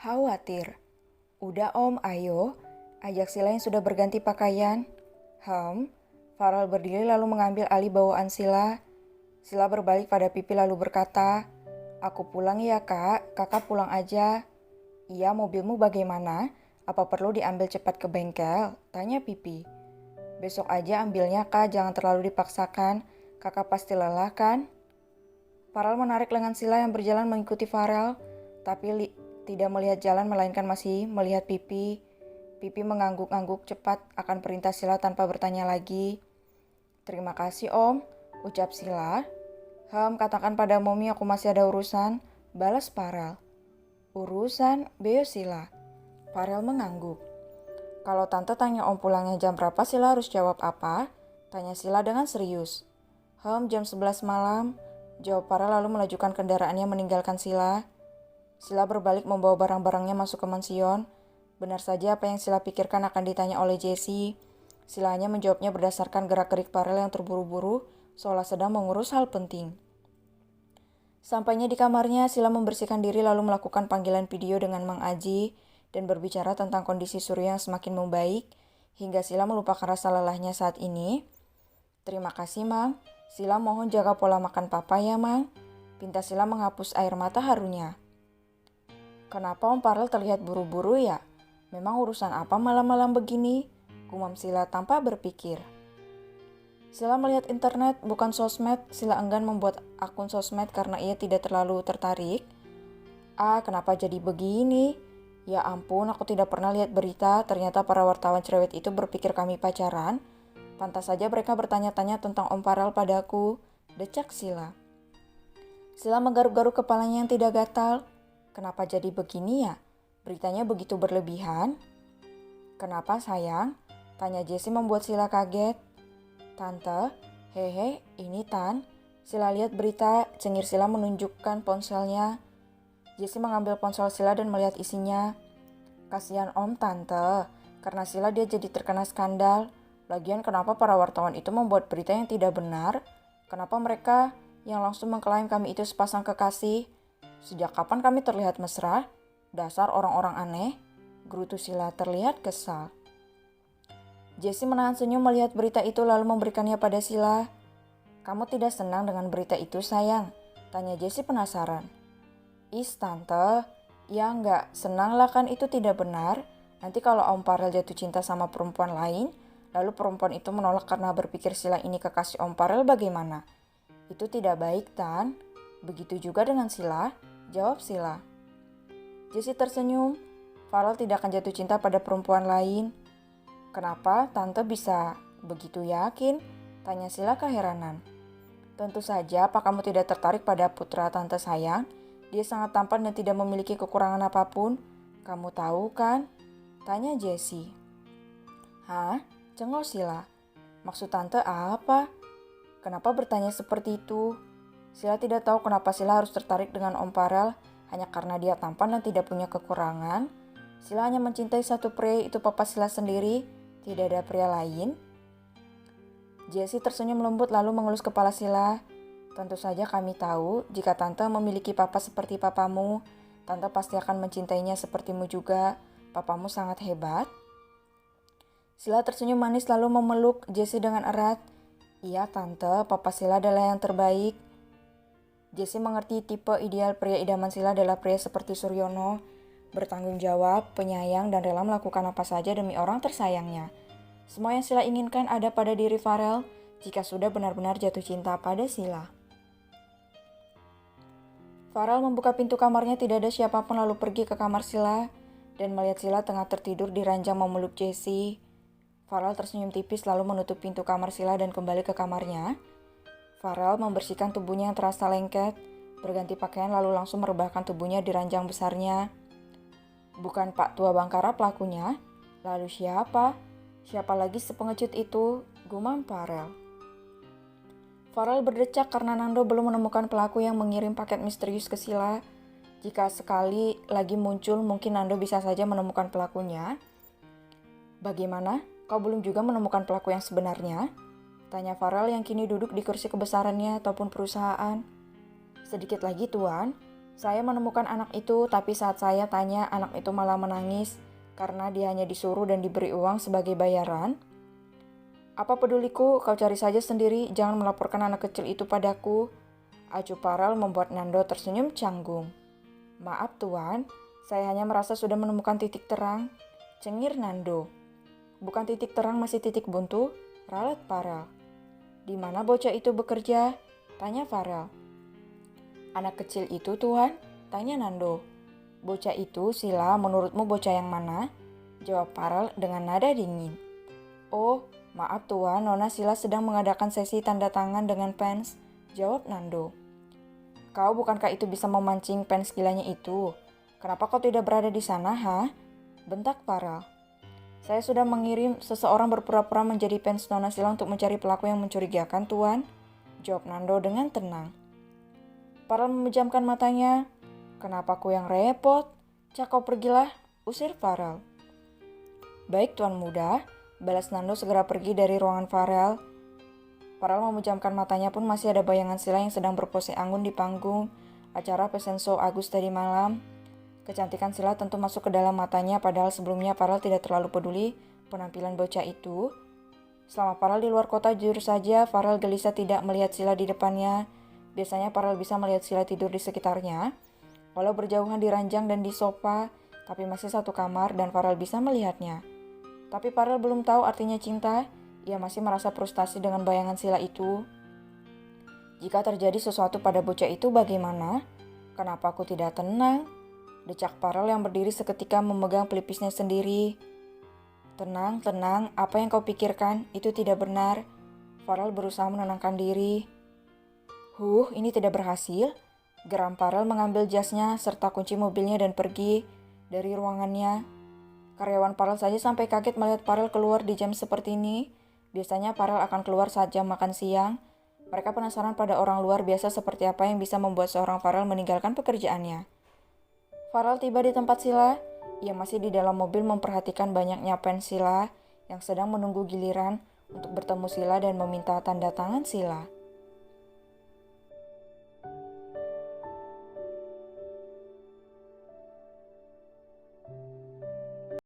Khawatir. Udah Om, ayo. Ajak Sila yang sudah berganti pakaian. Farel berdiri lalu mengambil alih bawaan Sila. Sila berbalik pada Pipi lalu berkata, "Aku pulang ya kak, kakak pulang aja." "Iya, mobilmu bagaimana? Apa perlu diambil cepat ke bengkel?" tanya Pipi. "Besok aja ambilnya kak, jangan terlalu dipaksakan. Kakak pasti lelah kan?" Farel menarik lengan Sila yang berjalan mengikuti Farel, tapi tidak melihat jalan melainkan masih melihat Pipi. Pipi mengangguk-angguk cepat akan perintah Sila tanpa bertanya lagi. "Terima kasih Om," ucap Sila. Katakan pada Momi aku masih ada urusan," balas Farel. "Urusan?" beo Sila. Farel mengangguk. "Kalau tante tanya Om pulangnya jam berapa, Sila harus jawab apa?" tanya Sila dengan serius. Jam 11 malam," jawab Farel lalu melajukan kendaraannya meninggalkan Sila. Sila berbalik membawa barang-barangnya masuk ke mansion. Benar saja apa yang Sila pikirkan akan ditanya oleh Jessie. Sila hanya menjawabnya berdasarkan gerak-gerik Farel yang terburu-buru, seolah sedang mengurus hal penting. Sampainya di kamarnya, Sila membersihkan diri lalu melakukan panggilan video dengan Mang Aji dan berbicara tentang kondisi Suryo yang semakin membaik, hingga Sila melupakan rasa lelahnya saat ini. "Terima kasih Mang, Sila mohon jaga pola makan Papa ya Mang," pinta Sila menghapus air mata harunya. "Kenapa Om Farel terlihat buru-buru ya? Memang urusan apa malam-malam begini?" gumam Sila tanpa berpikir. Sila melihat internet, bukan sosmed. Sila enggan membuat akun sosmed karena ia tidak terlalu tertarik. Kenapa jadi begini? Ya ampun, aku tidak pernah lihat berita. Ternyata para wartawan cerewet itu berpikir kami pacaran. Pantas saja mereka bertanya-tanya tentang Om Farel padaku, decak Sila. Sila menggaruk-garuk kepalanya yang tidak gatal. Kenapa jadi begini ya? Beritanya begitu berlebihan. "Kenapa sayang?" tanya Jessie membuat Sila kaget. "Tante, hehe, ini Tan." Sila lihat berita, cengir Sila menunjukkan ponselnya. Jessie mengambil ponsel Sila dan melihat isinya. "Kasihan Om Tante, karena Sila dia jadi terkena skandal. Lagian kenapa para wartawan itu membuat berita yang tidak benar? Kenapa mereka yang langsung mengklaim kami itu sepasang kekasih? Sejak kapan kami terlihat mesra? Dasar orang-orang aneh," gerutu Sila terlihat kesal. Jessie menahan senyum melihat berita itu lalu memberikannya pada Sila. "Kamu tidak senang dengan berita itu sayang?" tanya Jessie penasaran. Tante, ya enggak, senang lah kan itu tidak benar. Nanti kalau Om Farel jatuh cinta sama perempuan lain, lalu perempuan itu menolak karena berpikir Sila ini kekasih Om Farel bagaimana? Itu tidak baik Tan. Begitu juga dengan Sila, jawab Sila. Jessie tersenyum. Farel tidak akan jatuh cinta pada perempuan lain. "Kenapa Tante bisa begitu yakin?" tanya Sila keheranan. "Tentu saja, apa kamu tidak tertarik pada putra Tante sayang? Dia sangat tampan dan tidak memiliki kekurangan apapun. Kamu tahu kan?" tanya Jessie. "Hah?" cengol Sila. "Maksud Tante apa? Kenapa bertanya seperti itu?" Sila tidak tahu kenapa Sila harus tertarik dengan Om Farel hanya karena dia tampan dan tidak punya kekurangan. Sila hanya mencintai satu pria, itu Papa Sila sendiri, tidak ada pria lain. Jessie tersenyum lembut lalu mengelus kepala Sila. "Tentu saja kami tahu, jika Tante memiliki papa seperti papamu, Tante pasti akan mencintainya sepertimu juga. Papamu sangat hebat." Sila tersenyum manis lalu memeluk Jessie dengan erat. "Iya Tante, Papa Sila adalah yang terbaik." Jessie mengerti tipe ideal pria idaman Sila adalah pria seperti Suryono, bertanggung jawab, penyayang, dan rela melakukan apa saja demi orang tersayangnya. Semua yang Sila inginkan ada pada diri Farel jika sudah benar-benar jatuh cinta pada Sila. Farel membuka pintu kamarnya, tidak ada siapapun, lalu pergi ke kamar Sila dan melihat Sila tengah tertidur di ranjang memeluk Jessie. Farel tersenyum tipis lalu menutup pintu kamar Sila dan kembali ke kamarnya. Farel membersihkan tubuhnya yang terasa lengket, berganti pakaian lalu langsung merebahkan tubuhnya di ranjang besarnya. Bukan Pak Tua Bangkara pelakunya? Lalu siapa? Siapa lagi sepengecut itu? gumam Farel. Farel berdecak karena Nando belum menemukan pelaku yang mengirim paket misterius ke Sila. Jika sekali lagi muncul, mungkin Nando bisa saja menemukan pelakunya. Bagaimana? Kau belum juga menemukan pelaku yang sebenarnya? Tanya Farel yang kini duduk di kursi kebesarannya ataupun perusahaan. Sedikit lagi tuan, saya menemukan anak itu, tapi saat saya tanya anak itu malah menangis karena dia hanya disuruh dan diberi uang sebagai bayaran. Apa peduliku, kau cari saja sendiri, jangan melaporkan anak kecil itu padaku. Acuh Farel membuat Nando tersenyum canggung. Maaf tuan, saya hanya merasa sudah menemukan titik terang, cengir Nando. Bukan titik terang, masih titik buntu, ralat Farel. Di mana bocah itu bekerja? Tanya Farel. Anak kecil itu tuan? Tanya Nando. Bocah itu, Sila, menurutmu bocah yang mana? Jawab Farel dengan nada dingin. Oh, maaf tuan, Nona Sila sedang mengadakan sesi tanda tangan dengan fans, jawab Nando. Kau bukankah itu bisa memancing fans gilanya itu? Kenapa kau tidak berada di sana, ha? Bentak Farel. Saya sudah mengirim seseorang berpura-pura menjadi fans Nona Sila untuk mencari pelaku yang mencurigakan, tuan, jawab Nando dengan tenang. Farel memejamkan matanya. Kenapa aku yang repot? Cak, kau pergilah, usir Farel. Baik tuan muda, balas Nando segera pergi dari ruangan Farel. Farel memejamkan matanya pun masih ada bayangan Sila yang sedang berpose anggun di panggung acara fashion show Agus tadi malam. Kecantikan Sila tentu masuk ke dalam matanya, padahal sebelumnya Farel tidak terlalu peduli penampilan bocah itu. Selama Farel di luar kota, jujur saja Farel gelisah tidak melihat Sila di depannya. Biasanya Farel bisa melihat Sila tidur di sekitarnya, walau berjauhan di ranjang dan di sofa, tapi masih satu kamar dan Farel bisa melihatnya. Tapi Farel belum tahu artinya cinta. Ia masih merasa frustasi dengan bayangan Sila itu. Jika terjadi sesuatu pada bocah itu bagaimana? Kenapa aku tidak tenang? Decak Farel yang berdiri seketika memegang pelipisnya sendiri. Tenang, tenang, apa yang kau pikirkan? Itu tidak benar. Farel berusaha menenangkan diri. Ini tidak berhasil. Geram Farel mengambil jasnya serta kunci mobilnya dan pergi dari ruangannya. Karyawan Farel saja sampai kaget melihat Farel keluar di jam seperti ini. Biasanya Farel akan keluar saat jam makan siang. Mereka penasaran pada orang luar biasa seperti apa yang bisa membuat seorang Farel meninggalkan pekerjaannya. Farel tiba di tempat Sila. Ia masih di dalam mobil memperhatikan banyaknya fans Sila yang sedang menunggu giliran untuk bertemu Sila dan meminta tanda tangan Sila.